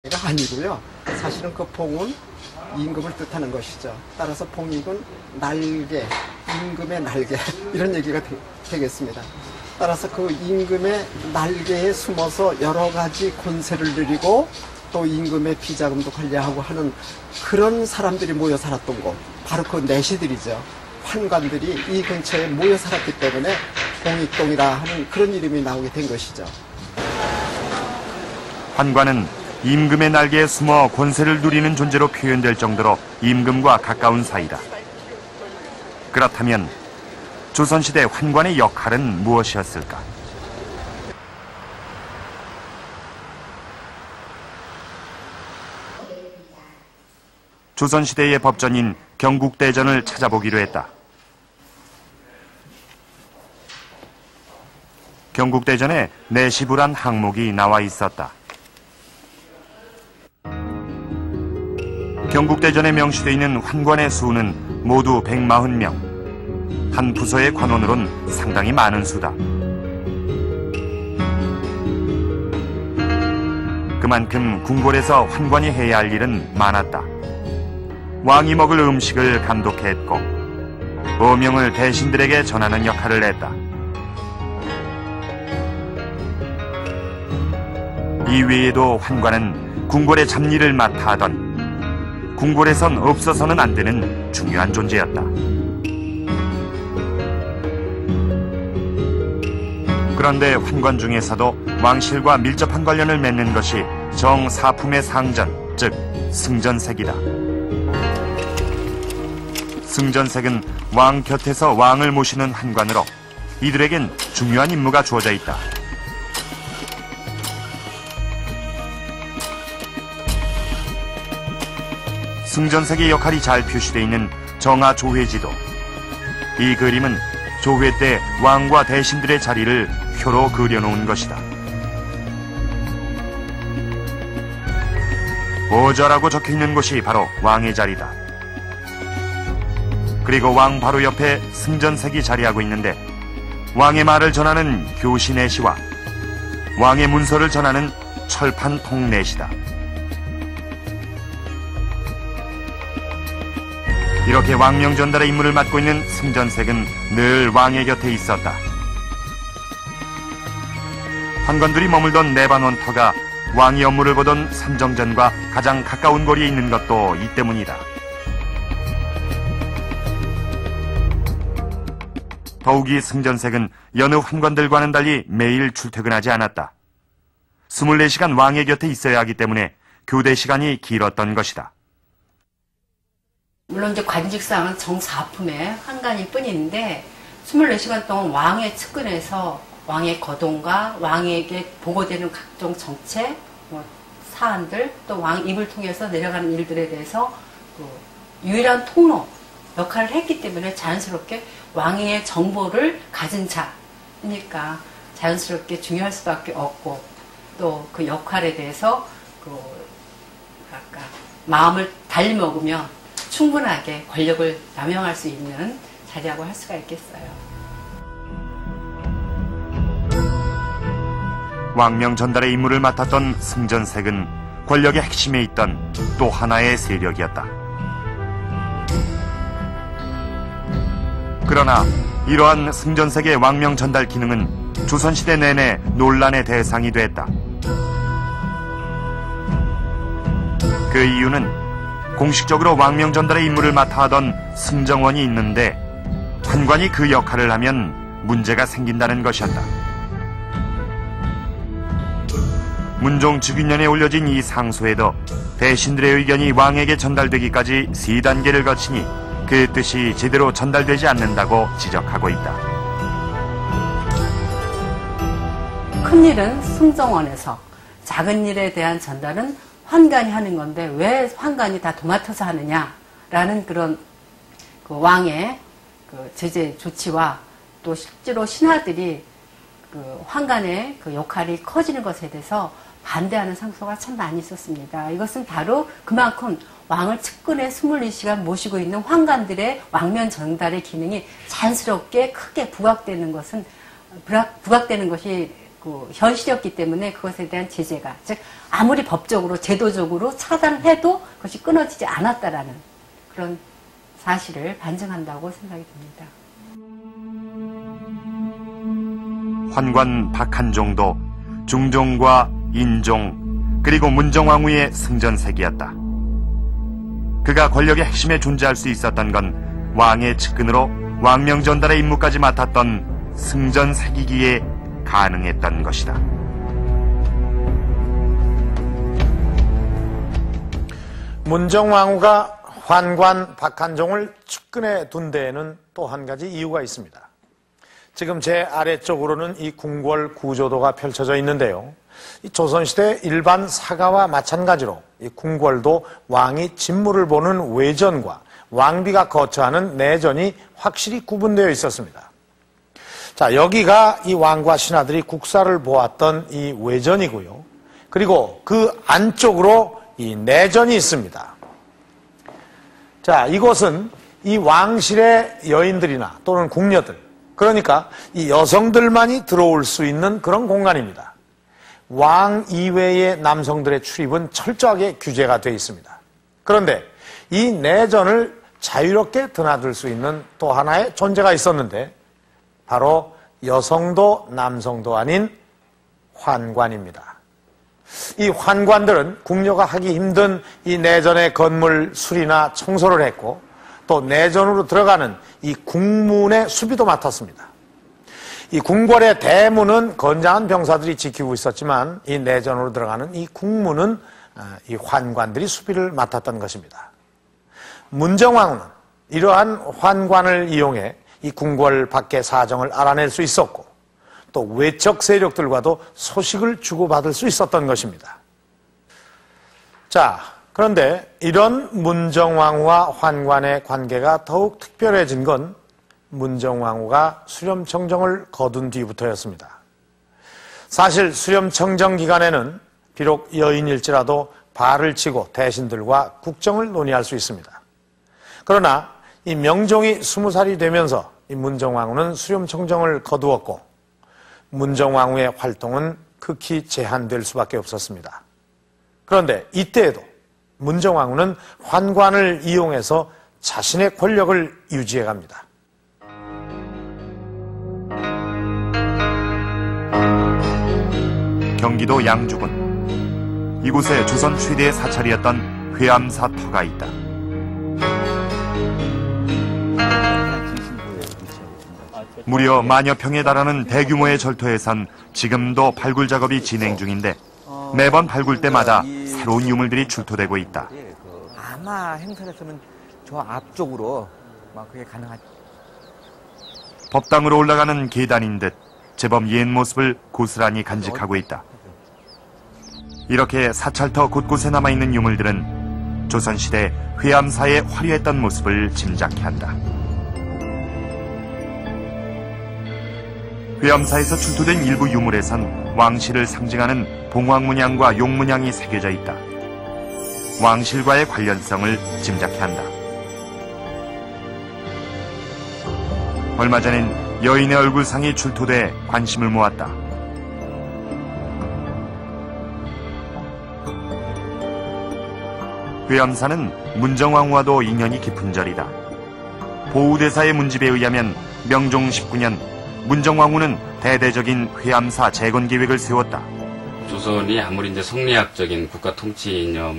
아니고요. 사실은 그 봉은 임금을 뜻하는 것이죠. 따라서 봉익은 날개, 임금의 날개 이런 얘기가 되겠습니다. 따라서 그 임금의 날개에 숨어서 여러 가지 권세를 누리고 또 임금의 비자금도 관리하고 하는 그런 사람들이 모여 살았던 곳, 바로 그 내시들이죠. 환관들이 이 근처에 모여 살았기 때문에 봉익동이라 하는 그런 이름이 나오게 된 것이죠. 환관은 임금의 날개에 숨어 권세를 누리는 존재로 표현될 정도로 임금과 가까운 사이다. 그렇다면 조선시대 환관의 역할은 무엇이었을까? 조선시대의 법전인 경국대전을 찾아보기로 했다. 경국대전에 내시부란 항목이 나와 있었다. 경국대전에 명시되어 있는 환관의 수는 모두 140명. 한 부서의 관원으론 상당히 많은 수다. 그만큼 궁궐에서 환관이 해야 할 일은 많았다. 왕이 먹을 음식을 감독했고 어명을 대신들에게 전하는 역할을 했다. 이외에도 환관은 궁궐의 잡일을 맡아 하던 궁궐에선 없어서는 안 되는 중요한 존재였다. 그런데 환관 중에서도 왕실과 밀접한 관련을 맺는 것이 정사품의 상전, 즉 승전색이다. 승전색은 왕 곁에서 왕을 모시는 환관으로 이들에겐 중요한 임무가 주어져 있다. 승전색의 역할이 잘 표시되어 있는 정하조회지도. 이 그림은 조회 때 왕과 대신들의 자리를 표로 그려놓은 것이다. 어저라고 적혀있는 곳이 바로 왕의 자리다. 그리고 왕 바로 옆에 승전색이 자리하고 있는데 왕의 말을 전하는 교시내시와 왕의 문서를 전하는 철판통내시다. 이렇게 왕명 전달의 임무를 맡고 있는 승전색은 늘 왕의 곁에 있었다. 환관들이 머물던 내반원터가 왕이 업무를 보던 삼정전과 가장 가까운 거리에 있는 것도 이 때문이다. 더욱이 승전색은 여느 환관들과는 달리 매일 출퇴근하지 않았다. 24시간 왕의 곁에 있어야 하기 때문에 교대 시간이 길었던 것이다. 물론 이제 관직상은 정사품의 환관일 뿐인데 24시간 동안 왕의 측근에서 왕의 거동과 왕에게 보고되는 각종 정책, 사안들, 또 왕 입을 통해서 내려가는 일들에 대해서 유일한 통로 역할을 했기 때문에 자연스럽게 왕의 정보를 가진 자니까 자연스럽게 중요할 수밖에 없고 또 그 역할에 대해서 마음을 달리 먹으면 충분하게 권력을 남용할 수 있는 자리라고 할 수가 있겠어요. 왕명 전달의 임무를 맡았던 승전색은 권력의 핵심에 있던 또 하나의 세력이었다. 그러나 이러한 승전색의 왕명 전달 기능은 조선시대 내내 논란의 대상이 됐다. 그 이유는 공식적으로 왕명 전달의 임무를 맡아 하던 승정원이 있는데 환관이 그 역할을 하면 문제가 생긴다는 것이었다. 문종 즉위년에 올려진 이 상소에도 대신들의 의견이 왕에게 전달되기까지 3단계를 거치니 그 뜻이 제대로 전달되지 않는다고 지적하고 있다. 큰 일은 승정원에서, 작은 일에 대한 전달은 환관이 하는 건데 왜 환관이 다 도맡아서 하느냐라는 그런 왕의 제재 조치와 또 실제로 신하들이 환관의 역할이 커지는 것에 대해서 반대하는 상소가 참 많이 있었습니다. 이것은 바로 그만큼 왕을 측근에 24시간 모시고 있는 환관들의 왕면 전달의 기능이 자연스럽게 크게 부각되는 것이 그 현실이었기 때문에 그것에 대한 제재가, 즉 아무리 법적으로 제도적으로 차단을 해도 그것이 끊어지지 않았다라는 그런 사실을 반증한다고 생각이 듭니다. 환관 박한종도 중종과 인종 그리고 문정왕후의 승전색이었다. 그가 권력의 핵심에 존재할 수 있었던 건 왕의 측근으로 왕명전달의 임무까지 맡았던 승전색이기에 가능했던 것이다. 문정왕후가 환관 박한종을 측근에 둔 데에는 또 한 가지 이유가 있습니다. 지금 제 아래쪽으로는 이 궁궐 구조도가 펼쳐져 있는데요. 이 조선시대 일반 사가와 마찬가지로 이 궁궐도 왕이 진무를 보는 외전과 왕비가 거처하는 내전이 확실히 구분되어 있었습니다. 자, 여기가 이 왕과 신하들이 국사를 보았던 이 외전이고요. 그리고 그 안쪽으로 이 내전이 있습니다. 자, 이곳은 이 왕실의 여인들이나 또는 궁녀들, 그러니까 이 여성들만이 들어올 수 있는 그런 공간입니다. 왕 이외의 남성들의 출입은 철저하게 규제가 되어 있습니다. 그런데 이 내전을 자유롭게 드나들 수 있는 또 하나의 존재가 있었는데 바로 여성도 남성도 아닌 환관입니다. 이 환관들은 궁녀가 하기 힘든 이 내전의 건물 수리나 청소를 했고 또 내전으로 들어가는 이 궁문의 수비도 맡았습니다. 이 궁궐의 대문은 건장한 병사들이 지키고 있었지만 이 내전으로 들어가는 이 궁문은 이 환관들이 수비를 맡았던 것입니다. 문정왕후는 이러한 환관을 이용해 이 궁궐 밖의 사정을 알아낼 수 있었고 또 외척 세력들과도 소식을 주고받을 수 있었던 것입니다. 자, 그런데 이런 문정왕후와 환관의 관계가 더욱 특별해진 건 문정왕후가 수렴청정을 거둔 뒤부터였습니다. 사실 수렴청정 기간에는 비록 여인일지라도 발을 치고 대신들과 국정을 논의할 수 있습니다. 그러나 이 명종이 20살이 되면서 이 문정왕후는 수렴청정을 거두었고 문정왕후의 활동은 극히 제한될 수밖에 없었습니다. 그런데 이때에도 문정왕후는 환관을 이용해서 자신의 권력을 유지해갑니다. 경기도 양주군. 이곳에 조선 최대의 사찰이었던 회암사터가 있다. 무려 만여 평에 달하는 대규모의 절터에선 지금도 발굴 작업이 진행 중인데 매번 발굴 때마다 새로운 유물들이 출토되고 있다. 아마 행사를 했으면 저 앞쪽으로 그게 가능하죠. 법당으로 올라가는 계단인 듯 제법 옛 모습을 고스란히 간직하고 있다. 이렇게 사찰터 곳곳에 남아있는 유물들은 조선시대 회암사의 화려했던 모습을 짐작케 한다. 회암사에서 출토된 일부 유물에선 왕실을 상징하는 봉황문양과 용문양이 새겨져 있다. 왕실과의 관련성을 짐작케 한다. 얼마 전엔 여인의 얼굴상이 출토돼 관심을 모았다. 회암사는 문정왕후와도 인연이 깊은 절이다. 보우대사의 문집에 의하면 명종 19년 문정왕후는 대대적인 회암사 재건 계획을 세웠다. 조선이 아무리 이제 성리학적인 국가 통치 이념을